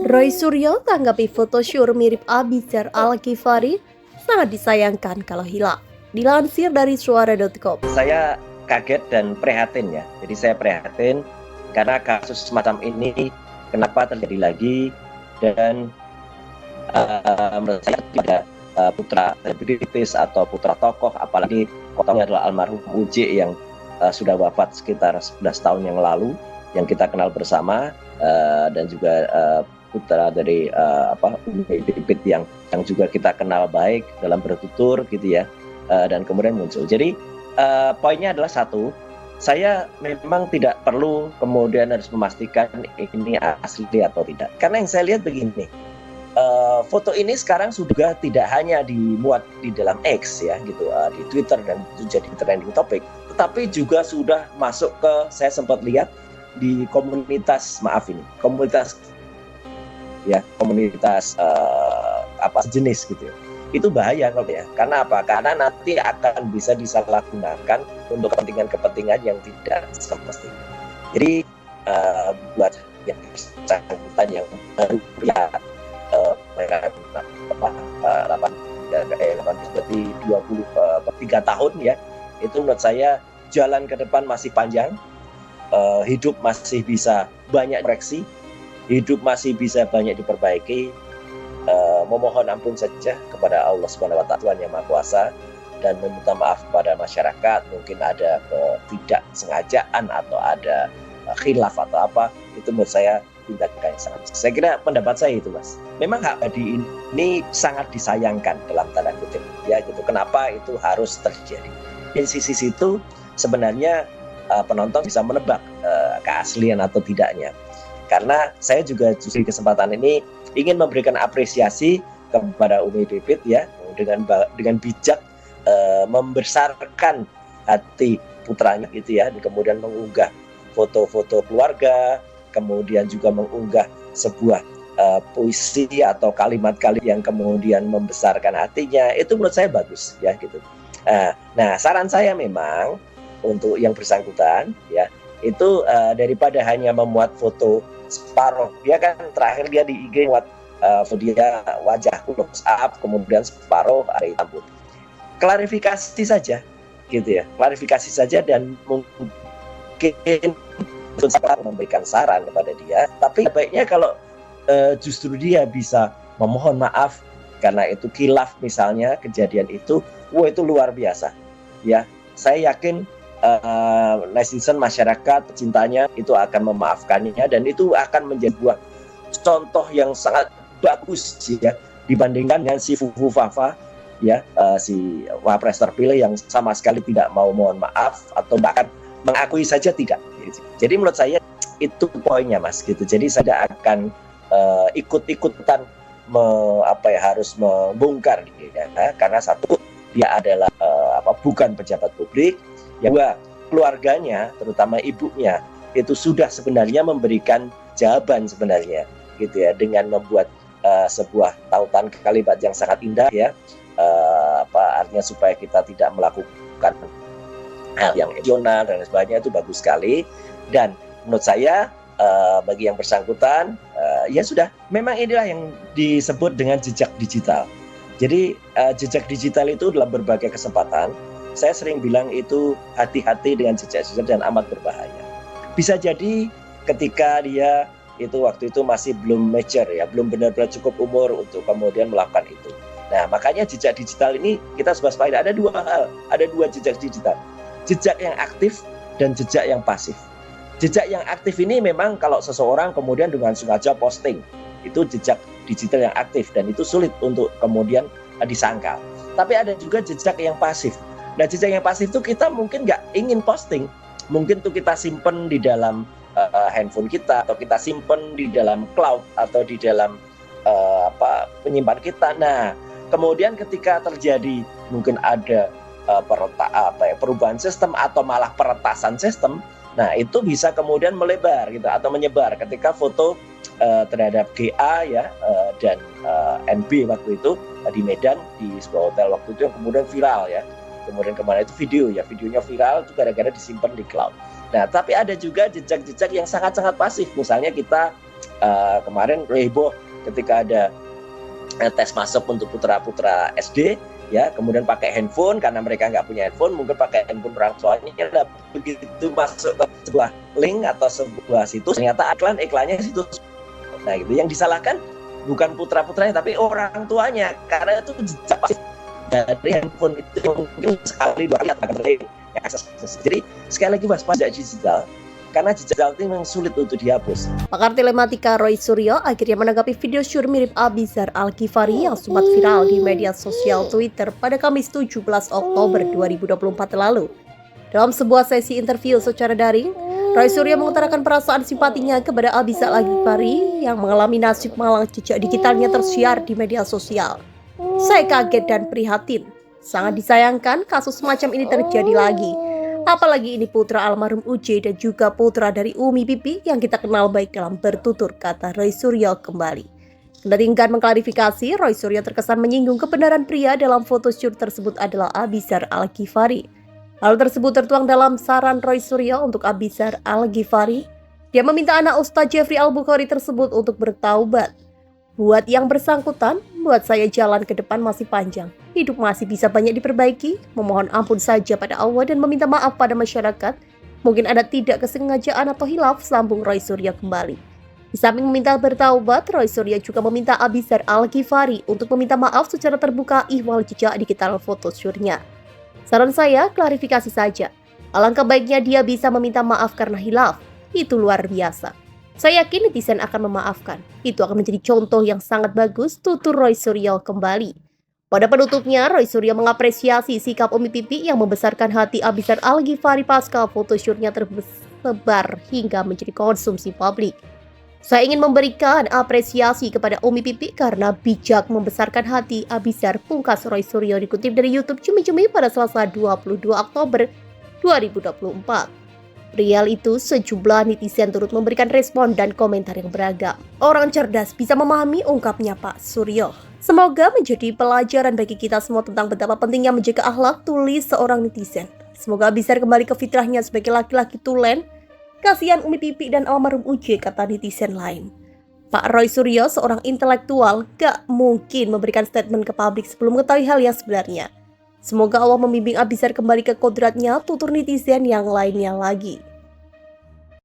Roy Suryo tanggapi foto syur mirip Abizar Al-Ghifari sangat disayangkan kalau hilang. Dilansir dari suara.com. Saya kaget dan prihatin ya. Jadi saya prihatin karena kasus semacam ini kenapa terjadi lagi dan menurut saya tidak putra selebritis atau putra tokoh, apalagi tokohnya adalah almarhum Uji yang sudah wafat sekitar 11 tahun yang lalu yang kita kenal bersama, dan juga putra dari Umi Pipit yang juga kita kenal baik dalam bertutur gitu ya, dan kemudian muncul. Jadi poinnya adalah satu, saya memang tidak perlu kemudian harus memastikan ini asli atau tidak, karena yang saya lihat begini, foto ini sekarang sudah tidak hanya dimuat di dalam X ya gitu, di Twitter dan itu jadi trending topic, tetapi juga sudah masuk ke, saya sempat lihat di komunitas sejenis gitu ya. Itu bahaya kalau ya. Karena apa? Karena nanti akan bisa disalahgunakan untuk kepentingan yang tidak semestinya. Jadi buat yang bersangkutan yang baru ya mereka 23 tahun ya, itu menurut saya jalan ke depan masih panjang, hidup masih bisa banyak koreksi, hidup masih bisa banyak diperbaiki. Memohon ampun saja kepada Allah Subhanahu wa Ta'ala, Tuhan yang Maha Kuasa, dan meminta maaf kepada masyarakat. Mungkin ada ketidaksengajaan atau ada khilaf atau apa, itu menurut saya tindakan yang sangat. Saya kira pendapat saya itu, Mas. Memang hak pribadi ini sangat disayangkan dalam tanda kutip ya gitu. Kenapa itu harus terjadi? Di sisi situ sebenarnya penonton bisa menebak keaslian atau tidaknya. Karena saya juga justru di kesempatan ini ingin memberikan apresiasi kepada Umi Pipit ya, dengan bijak membesarkan hati putranya gitu ya, dan kemudian mengunggah foto-foto keluarga, kemudian juga mengunggah sebuah puisi atau kalimat-kalimat yang kemudian membesarkan hatinya. Itu menurut saya bagus ya gitu. Nah, saran saya memang untuk yang bersangkutan ya, itu daripada hanya memuat foto separuh, dia kan terakhir dia di IG buat dia wajah close up, kemudian separuh ada rambut. Klarifikasi saja gitu ya, klarifikasi saja, dan mungkin memberikan saran kepada dia. Tapi baiknya kalau justru dia bisa memohon maaf karena itu khilaf misalnya kejadian itu, itu luar biasa ya. Saya yakin netizen, masyarakat, pecintanya itu akan memaafkannya, dan itu akan menjadi sebuah contoh yang sangat bagus ya, dibandingkan dengan si Fufu Fafa ya, si wapres terpilih yang sama sekali tidak mau mohon maaf atau bahkan mengakui saja tidak. Jadi menurut saya itu poinnya, Mas gitu. Jadi saya akan ikut-ikutan harus membongkar gitu, ya. Karena satu, dia adalah bukan pejabat publik. Yang kedua, keluarganya, terutama ibunya, itu sudah sebenarnya memberikan jawaban sebenarnya, gitu ya, dengan membuat sebuah tautan kalimat yang sangat indah ya, artinya supaya kita tidak melakukan hal yang emosional dan sebagainya, itu bagus sekali. Dan menurut saya bagi yang bersangkutan, ya sudah, memang inilah yang disebut dengan jejak digital. Jadi jejak digital itu dalam berbagai kesempatan saya sering bilang itu hati-hati dengan jejak digital dan amat berbahaya. Bisa jadi ketika dia itu waktu itu masih belum mature ya, belum benar-benar cukup umur untuk kemudian melakukan itu. Nah, makanya jejak digital ini kita harus waspada. Ada dua hal, ada dua jejak digital. Jejak yang aktif dan jejak yang pasif. Jejak yang aktif ini memang kalau seseorang kemudian dengan sengaja posting, itu jejak digital yang aktif, dan itu sulit untuk kemudian disangkal. Tapi ada juga jejak yang pasif. Nah, jejak yang pasif itu kita mungkin nggak ingin posting, mungkin tuh kita simpen di dalam handphone kita, atau kita simpen di dalam cloud, atau di dalam penyimpan kita. Nah, kemudian ketika terjadi mungkin ada perubahan sistem atau malah peretasan sistem, nah itu bisa kemudian melebar gitu atau menyebar ketika foto terhadap GA ya dan NB waktu itu di Medan di sebuah hotel waktu itu yang kemudian viral ya. Kemudian kemana itu videonya viral itu gara-gara disimpan di cloud. Nah, tapi ada juga jejak-jejak yang sangat-sangat pasif. Misalnya kita kemarin heboh ketika ada tes masuk untuk putra-putra SD, ya, kemudian pakai handphone karena mereka nggak punya handphone, mungkin pakai handphone orang tuanya. Begitu masuk ke sebuah link atau sebuah situs, ternyata iklannya situs. Nah, gitu. Yang disalahkan bukan putra-putranya tapi orang tuanya, karena itu jejak pasif dari handphone itu mungkin sekali 2 kali akan akses. Jadi sekali lagi waspada digital, karena digital itu memang sulit untuk dihapus. Pakar telematika Roy Suryo akhirnya menanggapi video syur mirip Abizar Al-Ghifari yang sempat viral di media sosial Twitter pada Kamis 17 Oktober 2024 lalu. Dalam sebuah sesi interview secara daring, Roy Suryo mengutarakan perasaan simpatinya kepada Abizar Al-Ghifari yang mengalami nasib malang jejak digitalnya tersiar di media sosial. Saya kaget dan prihatin. Sangat disayangkan kasus semacam ini terjadi lagi. Apalagi ini putra almarhum UJ dan juga putra dari Umi Pipi yang kita kenal baik dalam bertutur, kata Roy Suryo kembali. Kendati enggan mengklarifikasi, Roy Suryo terkesan menyinggung kebenaran pria dalam foto syur tersebut adalah Abizar Al-Ghifari. Hal tersebut tertuang dalam saran Roy Suryo untuk Abizar Al-Ghifari. Dia meminta anak Ustadz Jeffrey Al-Bukhari tersebut untuk bertaubat. Buat yang bersangkutan, buat saya jalan ke depan masih panjang. Hidup masih bisa banyak diperbaiki. Memohon ampun saja pada Allah dan meminta maaf pada masyarakat. Mungkin ada tidak kesengajaan atau hilaf, sambung Roy Suryo kembali. Di samping meminta bertaubat, Roy Suryo juga meminta Abizar Al-Ghifari untuk meminta maaf secara terbuka ihwal jejak digital foto syurnya. Saran saya, klarifikasi saja. Alangkah baiknya dia bisa meminta maaf karena hilaf. Itu luar biasa. Saya yakin netizen akan memaafkan. Itu akan menjadi contoh yang sangat bagus, tutur Roy Suryo kembali. Pada penutupnya, Roy Suryo mengapresiasi sikap Umi Pipi yang membesarkan hati Abizar Al-Ghifari pasca foto syurnya tersebar hingga menjadi konsumsi publik. Saya ingin memberikan apresiasi kepada Umi Pipi karena bijak membesarkan hati Abizar, pungkas Roy Suryo dikutip dari YouTube Cumi-Cumi pada Selasa 22 Oktober 2024. Perihal itu, sejumlah netizen turut memberikan respon dan komentar yang beragam. Orang cerdas bisa memahami, ungkapnya Pak Suryo. Semoga menjadi pelajaran bagi kita semua tentang betapa pentingnya menjaga akhlak, tulis seorang netizen. Semoga Abizar kembali ke fitrahnya sebagai laki-laki tulen. Kasihan Umi Pipi dan almarhum UJ, kata netizen lain. Pak Roy Suryo, seorang intelektual, gak mungkin memberikan statement ke publik sebelum mengetahui hal yang sebenarnya. Semoga Allah membimbing Abizar kembali ke kodratnya, tutur netizen yang lainnya lagi.